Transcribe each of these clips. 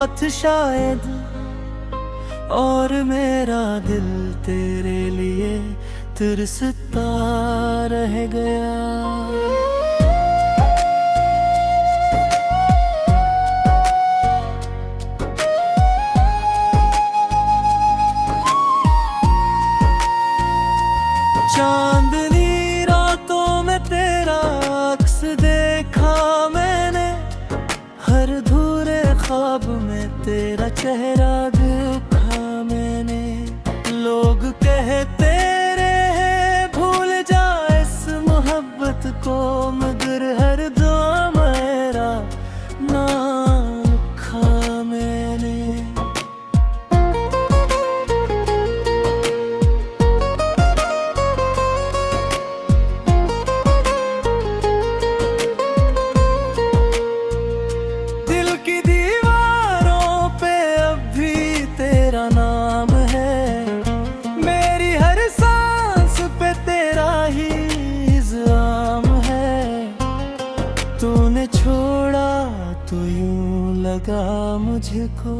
साथ शायद, और मेरा दिल तेरे लिए तरसता रह गया। चांदनी रातों में तेरा अक्स देखा मैंने, हर अधूरे ख्वाब में तेरा चेहरा देखा मैंने। लोग कहते रहे भूल जा इस मोहब्बत को, मगर हर दुआ मेरा नाम लिखा मैंने। तूने छोड़ा तो यूं लगा मुझको,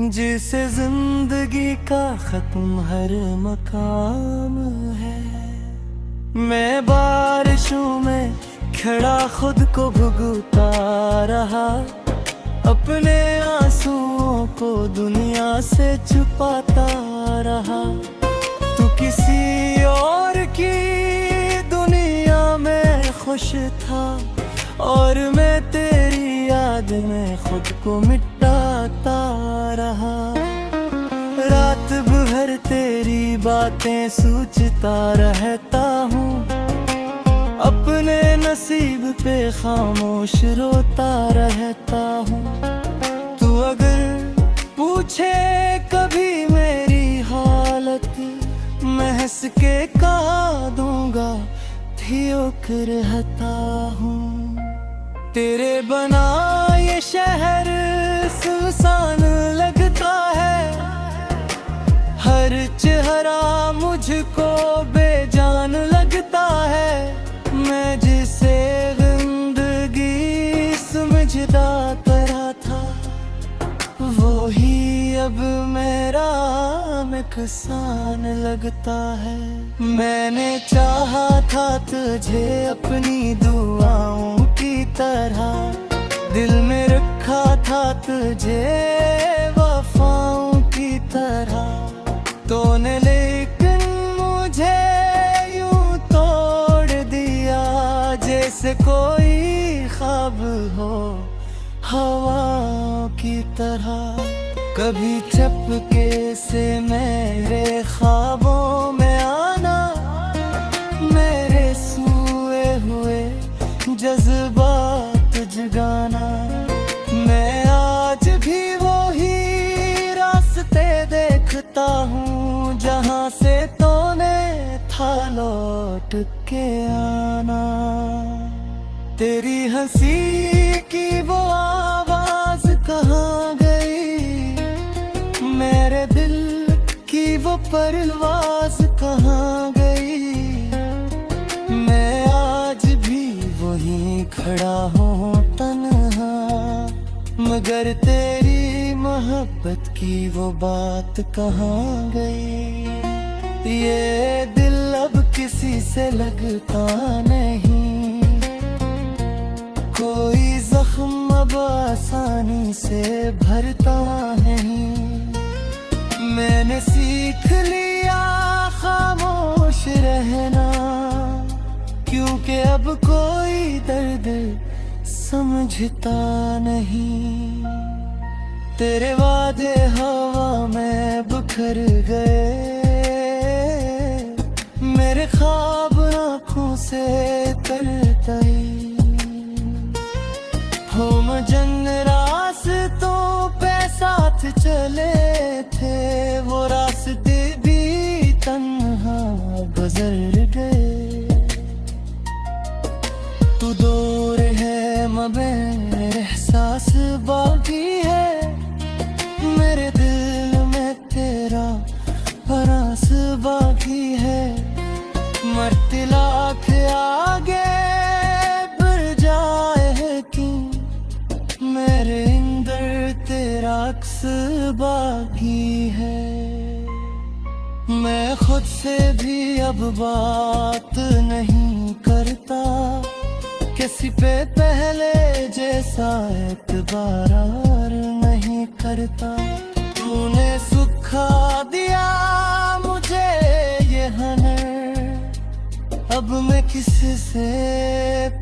जिसे जिंदगी का खत्म हर मकाम है। मैं बारिशों में खड़ा खुद को भुगता रहा, अपने आंसुओं को दुनिया से छुपाता रहा। तू किसी और की दुनिया में खुश था, और मैं तेरी याद में खुद को मिटाता रहा। रात भर तेरी बातें सोचता रहता हूँ, अपने नसीब पे खामोश रोता रहता हूँ। तू अगर पूछे कभी मेरी हालत, मैं हंस के कहा दूंगा थियोक रहता हूँ। तेरे बना ये शहर सुनसान लगता है, हर चेहरा मुझको बेजान लगता है। मैं जिसे जिंदगी समझता तरह था, वो ही अब मेरा नुकसान लगता है। मैंने चाहा था तुझे अपनी दुआओं की तरह, दिल में रखा था तुझे वफाओं की तरह। तूने लेकिन मुझे यूं तोड़ दिया, जैसे कोई ख्वाब हो हवाओं की तरह। कभी चपके से मेरे ख्वाबों में आना, मेरे सोए हुए जज्बात जगाना। मैं आज भी वही रास्ते देखता हूँ, जहाँ से तूने था लौट के आना। तेरी हंसी की वो आवाज कहाँ गई, मेरे दिल की वो परवाज कहाँ गई। मैं आज भी वहीं खड़ा हूँ तन्हा, मगर तेरी मोहब्बत की वो बात कहाँ गई। ये दिल अब किसी से लगता नहीं, कोई जख्म अब आसानी से भरता नहीं। मैंने सीख लिया खामोश रहना, क्योंकि अब कोई दर्द समझता नहीं। तेरे वादे हवा में बिखर गए, मेरे ख्वाब आँखों से तरतई। हम जंग रास्तों पे साथ चले थे, वो रास्ते भी तन्हा गुजर गए। तू दूर है मगर एहसास बाकी है, मेरे दिल में तेरा परास बाकी है। मरते लाख आगे बढ़ जाए कि मेरे अक्स बाकी है। मैं खुद से भी अब बात नहीं करता, किसी पे पहले जैसा एतबार नहीं करता। तूने सुखा दिया मुझे ये हनर, अब मैं किसी से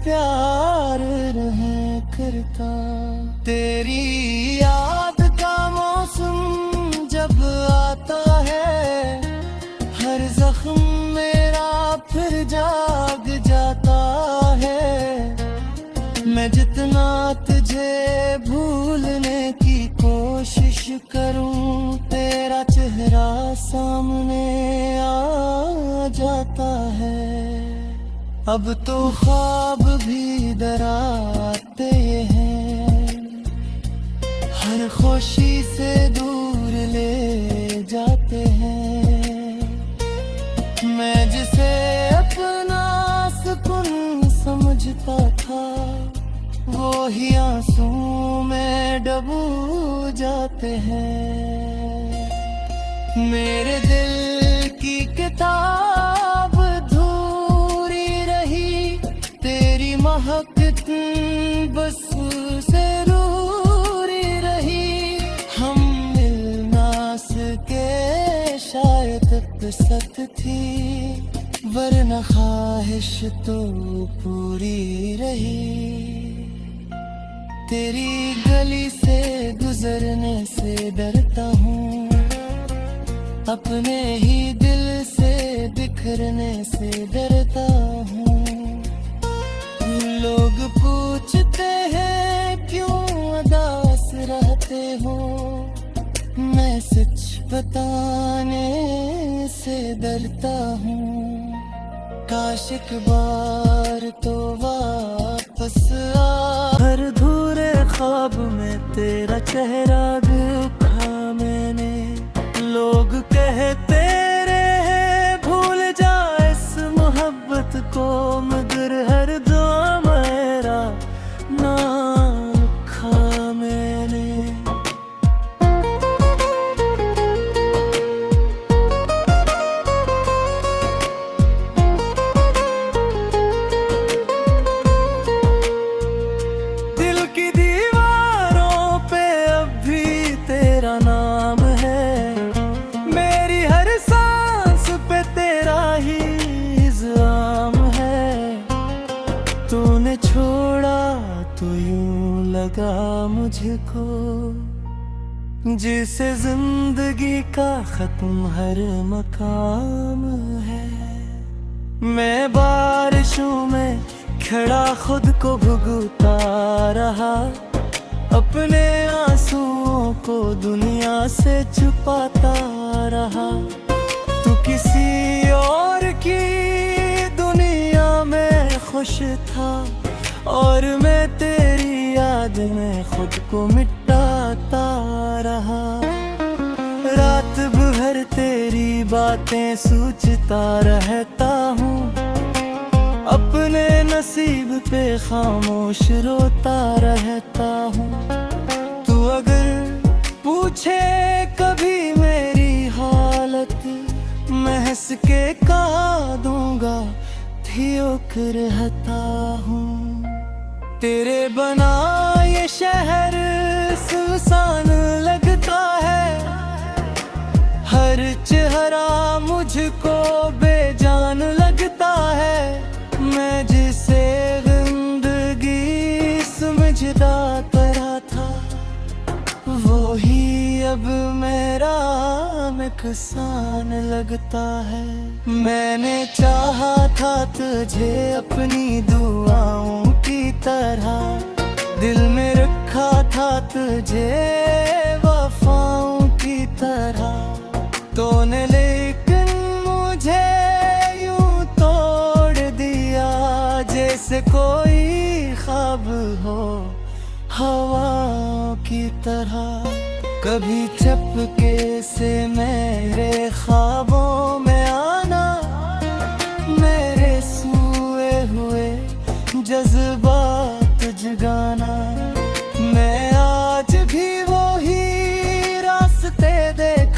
प्यार नहीं करता। तेरी याद का मौसम जब आता है, हर जख्म मेरा फिर जाग जाता है। मैं जितना तुझे भूलने की कोशिश करूं, तेरा चेहरा सामने आ जाता है। अब तो ख्वाब भी डराते हैं, हर खुशी से दूर ले जाते हैं। मैं जिसे अपना सुकून समझता था, वो ही आंसू में डूब जाते हैं। मेरे दिल की किताब अधूरी रही, तेरी महक बस से रूरी रही। हम मिल ना सके शायद फुर्सत थी, वरना ख्वाहिश तो पूरी रही। तेरी गली से गुजरने से डरता हूँ, अपने ही दिल से बिखरने से डरता हूँ। लोग पूछते हैं क्यों उदास रहते हो, मैं सच बताने से डरता हूँ। काश एक बार तो वापस आ, हर धूरे ख्वाब में तेरा चेहरा देखा मैंने। लोग कहते रहे भूल जा इस मोहब्बत को, मगर हर दुआ मेरा नाम लिखा मैंने। दिल की दीवारों पे अब भी तेरा नाम है, मेरी हर सांस पे तेरा ही इल्जाम है। तूने छोड़ा तो यूं लगा मुझको, जिसे जिंदगी का खत्म हर मकाम है। मैं बारिशों में खड़ा खुद को भुगता रहा, अपने आंसुओं को दुनिया से छुपाता रहा। तू किसी और की दुनिया में खुश था, और मैं तेरी याद में खुद को मिटाता रहा। रात भर तेरी बातें सोचता रहता हूँ, अपने नसीब पे खामोश रोता रहता हूँ। तू अगर पूछे कभी मेरी हालत, मैं हंस के कहा दूंगा थियोक रहता हूँ। तेरे बना ये शहर सुनसान लगता है, हर चेहरा मुझको बेजान लगता है। मैं जिसे जिंदगी समझता तरह था, वो ही अब मेरा नुकसान लगता है। मैंने चाहा था तुझे अपनी दुआओं की तरह, दिल में रखा था तुझे वफाओं की तरह। तूने लेकिन मुझे यूं तोड़ दिया, जैसे कोई ख्वाब हो हवाओं की तरह। कभी चपके से मेरे ख्वाबों में आना, मेरे सोए हुए जज्बात जगाना। मैं आज भी वही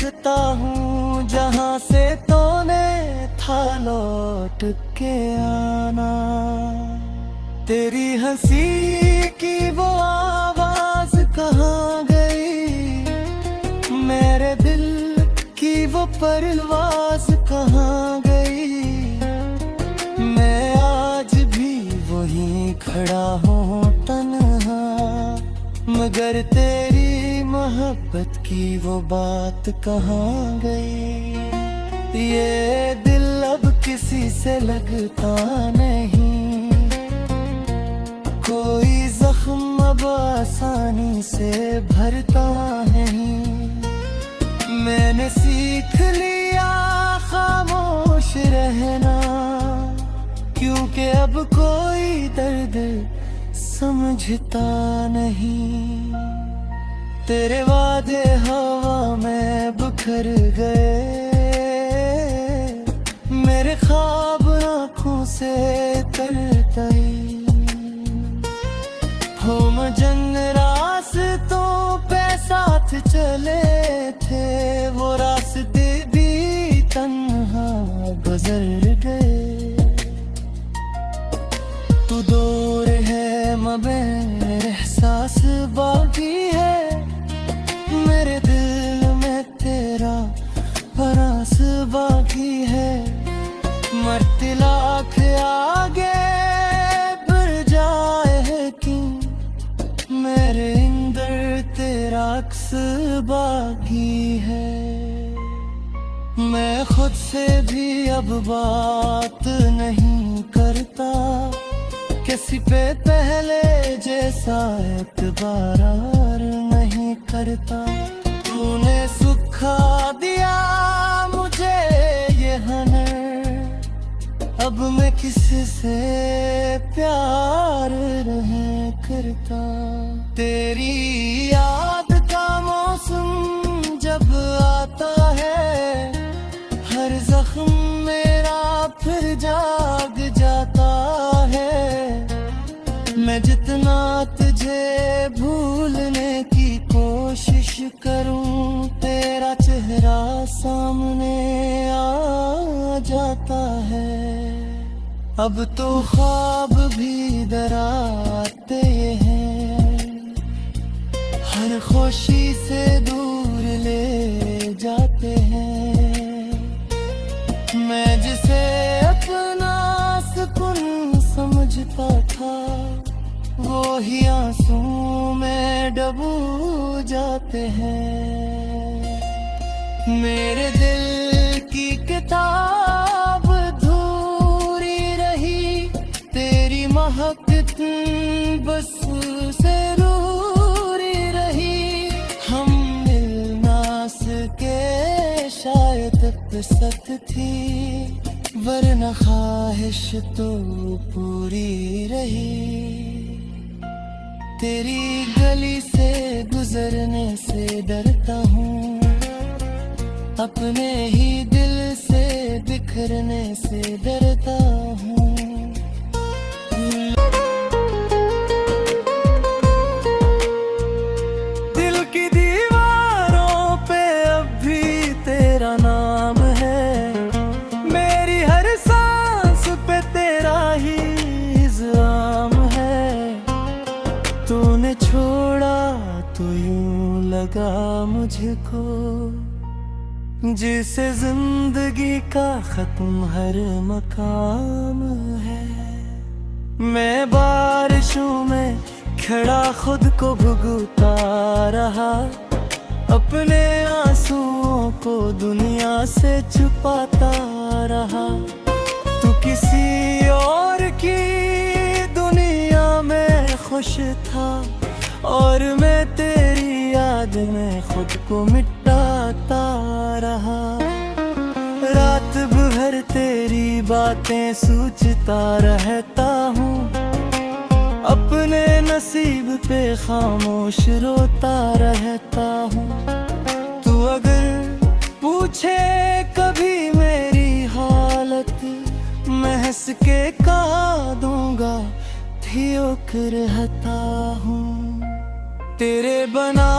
देखता हूँ जहाँ से तूने था लौट के आना। तेरी हंसी की वो आवाज कहाँ गई, मेरे दिल की वो परवाज कहाँ गई। मैं आज भी वहीं खड़ा हूँ तन्हा, मगर तेरी मोहब्बत की वो बात कहाँ गई। ये दिल अब किसी से लगता नहीं, कोई जख्म अब आसानी से भरता नहीं। मैंने सीख लिया खामोश रहना, क्योंकि अब कोई दर्द समझता नहीं। तेरे वादे हवा में बिखर गए, मेरे ख्वाब आँखों से तरतई। हो मजन रास्तों पे साथ चले थे, वो रास्ते भी तन्हा गुजर गए। तू दूर है मगर एहसास बाकी है, मेरे दिल में तेरा परास बाकी है। मरते लाख आगे बढ़ जाए कि मेरे अंदर तेरा अक्स बाकी है। मैं खुद से भी अब बात नहीं करता, किसी पे पहले जैसा एतबार नहीं करता। तूने सुखा दिया मुझे ये हनर, अब मैं किसी से प्यार नहीं करता। तेरी याद का मौसम जब आता है, हर जख्म मेरा फिर जाग जाता है। मैं जितना तुझे भूलने की कोशिश करूं, तेरा चेहरा सामने आ जाता है। अब तो ख्वाब भी डराते हैं, हर खुशी से दूर ले जाते हैं। मैं जिसे अपना सुकून समझता था, वो ही आंसू में डूब जाते हैं। मेरे दिल की किताब अधूरी रही, तेरी महक बस से रूरी रही। हम मिल ना सके शायद फुर्सत थी, वरना ख्वाहिश तो पूरी रही। तेरी गली से गुजरने से डरता हूँ, अपने ही दिल से बिखरने से डरता हूँ। दिल की दीवारों पे अब भी तेरा नाम है, मेरी हर सांस पे तेरा ही इल्जाम है। तूने छोड़ा तो यूं लगा मुझको, जिसे जिंदगी का खत्म हर मकाम है। मैं बारिशों में खड़ा खुद को भुगता रहा, अपने आंसुओं को दुनिया से छुपाता रहा। तू किसी और की दुनिया में खुश था, और मैं तेरी याद में खुद को मिटाता रहा। रात भर तेरी बातें सोचता रहता हूँ, अपने नसीब पे खामोश रोता रहता हूँ। तू अगर पूछे कभी मेरी हालत, मैं हंस के कहा दूंगा ठियोग रहता हूँ। तेरे बना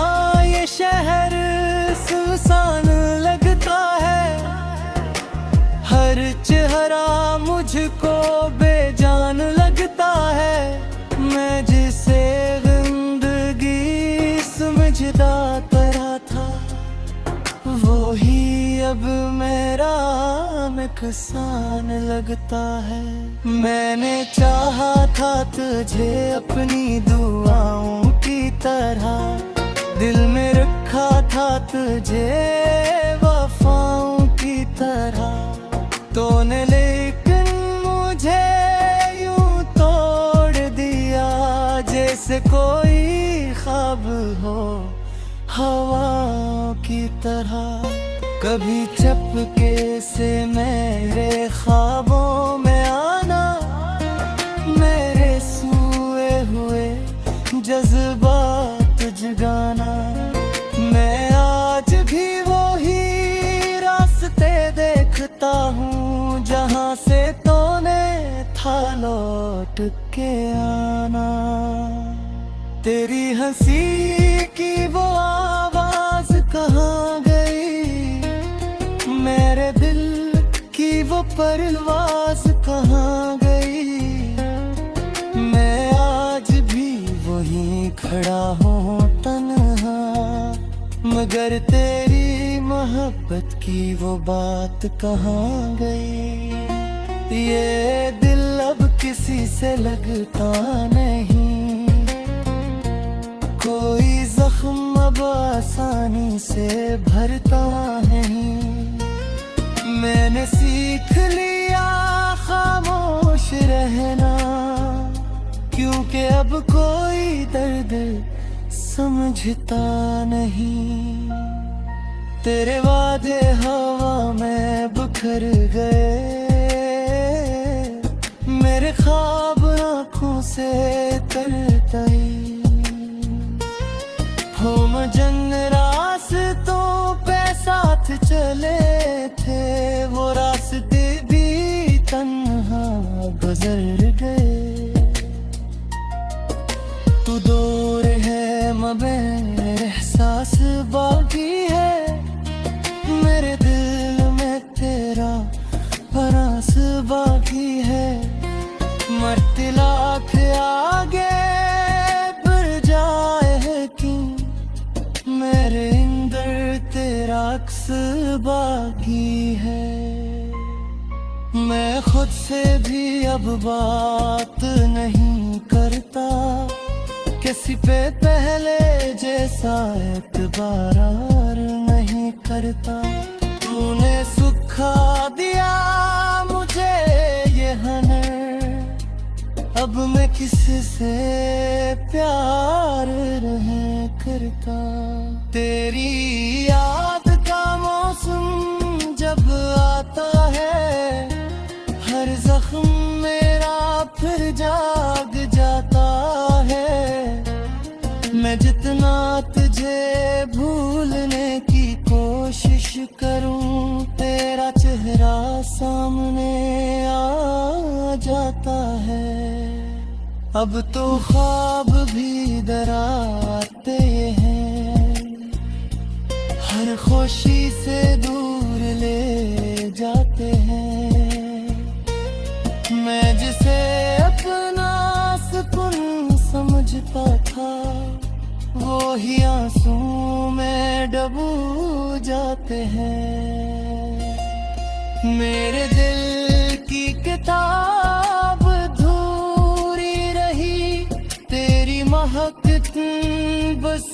ये शहर सुनसान अब मेरा नुकसान लगता है। मैंने चाहा था तुझे अपनी दुआओं की तरह, दिल में रखा था तुझे वफाओं की तरह। तूने लेकिन मुझे यूं तोड़ दिया, जैसे कोई ख्वाब हो हवा की तरह। कभी चपके से मेरे ख्वाबों में आना, मेरे सोए हुए जज्बात जगाना। मैं आज भी वही रास्ते देखता हूँ, जहाँ से तूने था लौट के आना। तेरी हंसी की वो आवाज कहाँ गई, मेरे दिल की वो परवाज़ कहाँ गई। मैं आज भी वहीं खड़ा हूँ तन्हा, मगर तेरी मोहब्बत की वो बात कहाँ गई। ये दिल अब किसी से लगता नहीं, कोई जख्म अब आसानी से भरता नहीं। मैंने सीख लिया खामोश रहना, क्योंकि अब कोई दर्द समझता नहीं। तेरे वादे हवा में बिखर गए, मेरे ख्वाब आँखों से तरताई। हम जंग रास्तों पे साथ चले थे, वो रास्ते भी तन्हा गुजर गए। तू दूर है मगर एहसास बाकी है, मेरे दिल में तेरा परास बाकी है। मरते लाख आगे बढ़ जाए कि मेरे अंदर तेरा अक्स बाकी है। मैं खुद से भी अब बात नहीं करता, किसी पे पहले जैसा एतबार नहीं करता। तूने सुखा दिया मुझे ये हनर, अब मैं किससे प्यार नहीं करता। तेरी याद का मौसम जब आता है, हर जख्म मेरा फिर जाग जाता है। मैं जितना तुझे भूलने की कोशिश करूं, तेरा चेहरा सामने आ जाता है। अब तो ख्वाब भी डराते हैं, हर खुशी से दूर ले जाते हैं। मैं जिसे अपना सुकून समझता था, वो ही आंसू में डूब जाते हैं। मेरे दिल की किताब धूरी रही, तेरी महक बस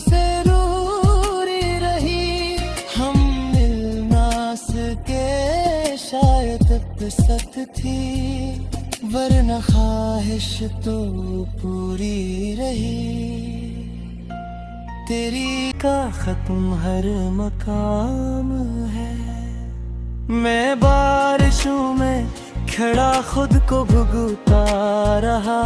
से रूरी रही। हम मिल ना सके शायद फुर्सत थी, वरना ख्वाहिश तो पूरी रही। तेरी का खत्म हर मकाम है, मैं बारिशों में खड़ा खुद को भुगता रहा।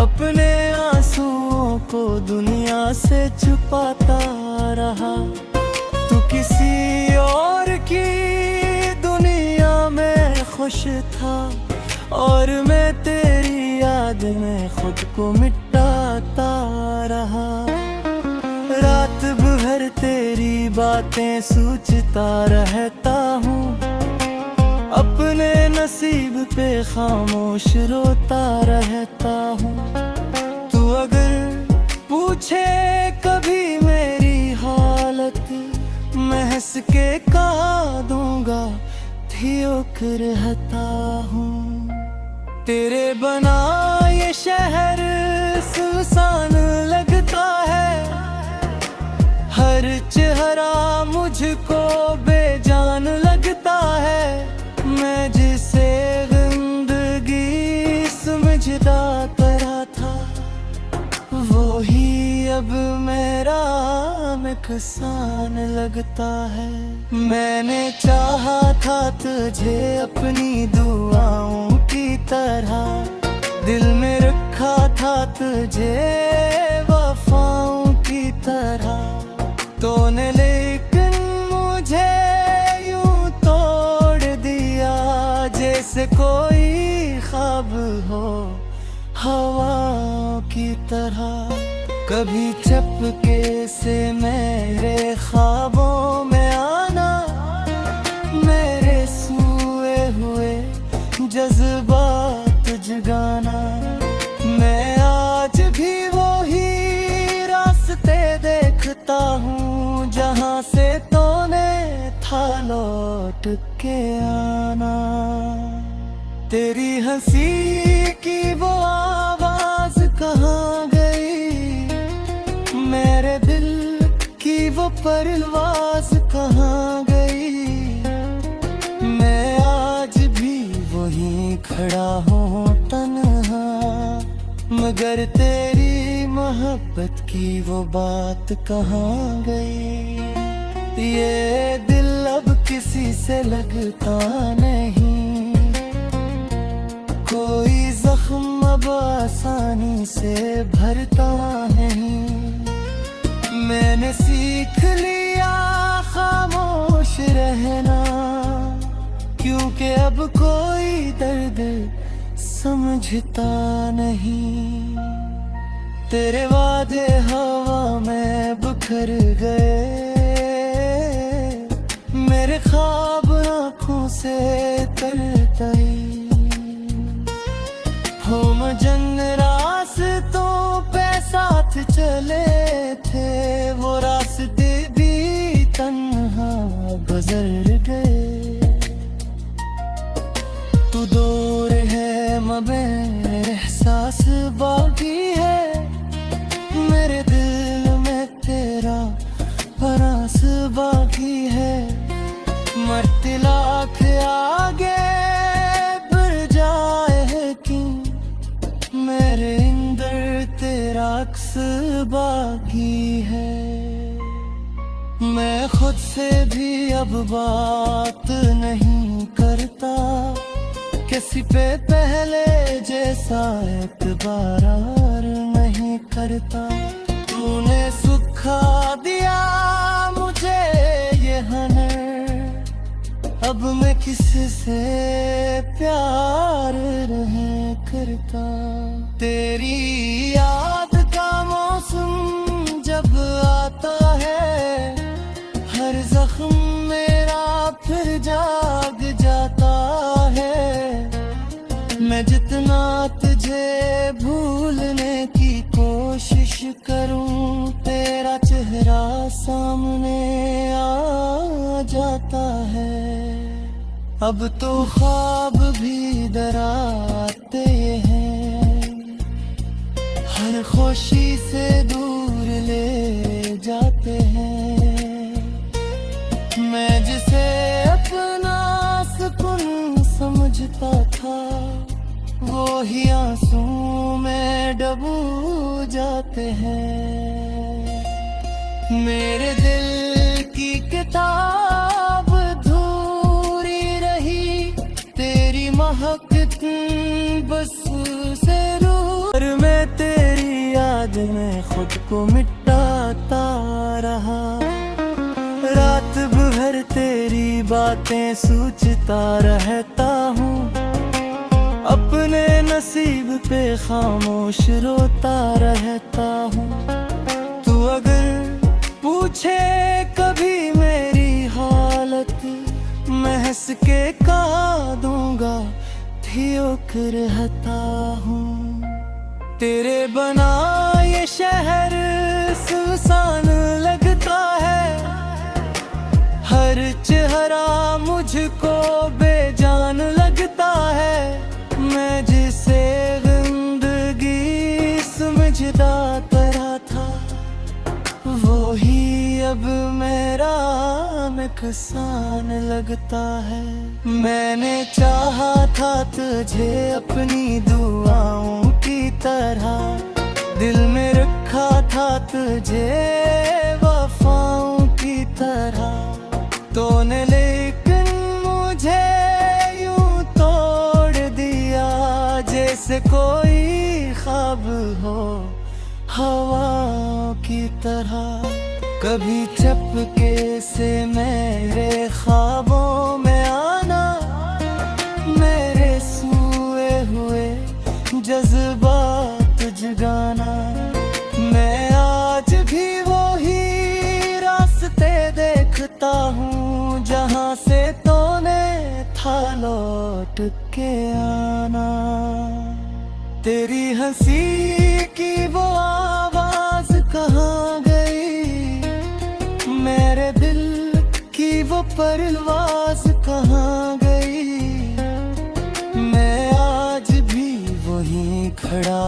अपने आंसुओं को दुनिया से छुपाता रहा। तू किसी और की दुनिया में खुश था, और मैं तेरी याद में खुद को मिटाता रहा। रात भर तेरी बातें सोचता रहता हूँ, अपने नसीब पे खामोश रोता रहता हूँ। तू अगर पूछे कभी मेरी हालत, मैं हंस के का दूंगा थियोक रहता हूँ। तेरे बना ये शहर सुनसान लगता है, हर चेहरा मुझको बेजान लगता है। मैं जिसे जिंदगी समझता करा था, वो ही अब मेरा नुकसान लगता है। मैंने चाहा था तुझे अपनी दुआओं की तरह, दिल में रखा था तुझे वफाओं की तरह। तूने लेकिन मुझे यूं तोड़ दिया, जैसे कोई ख्वाब हो हवाओं की तरह। कभी चपके से मेरे ख्वाबों में आना, मेरे सोए हुए जज्बात जगाना। मैं आज भी वही रास्ते देखता हूँ, जहाँ से तूने था लौट के आना। तेरी हंसी की वो आवाज कहाँ गई, मेरे दिल की वो परवाज कहाँ गई। मैं आज भी वहीं खड़ा हूँ तन्हा, मगर तेरी मोहब्बत की वो बात कहाँ गई। ये दिल अब किसी से लगता नहीं, कोई जख्म अब आसानी से भरता नहीं। मैंने सीख लिया खामोश रहना, क्योंकि अब कोई दर्द समझता नहीं। तेरे वादे हवा में बिखर गए, मेरे ख्वाब आँखों से तरतई। हम जंग रास्तों पे साथ चले थे, वो रास्ते भी तन्हा गुजर गए। तू दूर है मगर एहसास बाकी है, मेरे दिल में तेरा बरास बाकी है। मरते लाख आगे बढ़ जाए कि मेरे अंदर तेरा अक्स बाकी है। मैं खुद से भी अब बात नहीं करता, किसी पे पहले जैसा एतबार नहीं करता। तूने सुखा दिया मुझे ये हनर, अब मैं किससे प्यार नहीं करता। तेरी याद का मौसम जब आता है, हर जख्म मेरा फिर जाग जाता है। मैं जितना तुझे भूलने की कोशिश करूं, तेरा चेहरा सामने आ जाता है। अब तो ख्वाब भी डराते हैं, हर खुशी से दूर ले जाते हैं। मैं जिसे अपना सुकून समझता था, वो ही आंसू में डूब जाते हैं। मेरे दिल की किताब धूरी रही, तेरी महक बस से रूह। मैं तेरी याद में खुद को मिटाता रहा, रात भर तेरी बातें सोचता रहता हूँ। अपने नसीब पे खामोश रोता रहता हूँ। तू अगर पूछे कभी मेरी हालत, मैं हंस के का दूंगा थियोक रहता हूँ। तेरे बना ये शहर सुनसान लगता है, चेहरा मुझको बेजान लगता है, मैं जिसे जिंदगी समझता तरह था, वो ही अब मेरा नुकसान लगता है। मैंने चाहा था तुझे अपनी दुआओं की तरह, दिल में रखा था तुझे वफाओं की तरह, तूने लेकिन मुझे यूं तोड़ दिया, जैसे कोई ख्वाब हो हवाओं की तरह। कभी चपके से मेरे ख्वाबों में आना, मेरे सोए हुए जज्बात जगाना, मैं आज भी वही रास्ते देखता हूँ जहाँ से तूने था लौट के आना। तेरी हंसी की वो आवाज कहाँ गई, मेरे दिल की वो परवाज़ कहाँ गई, मैं आज भी वहीं खड़ा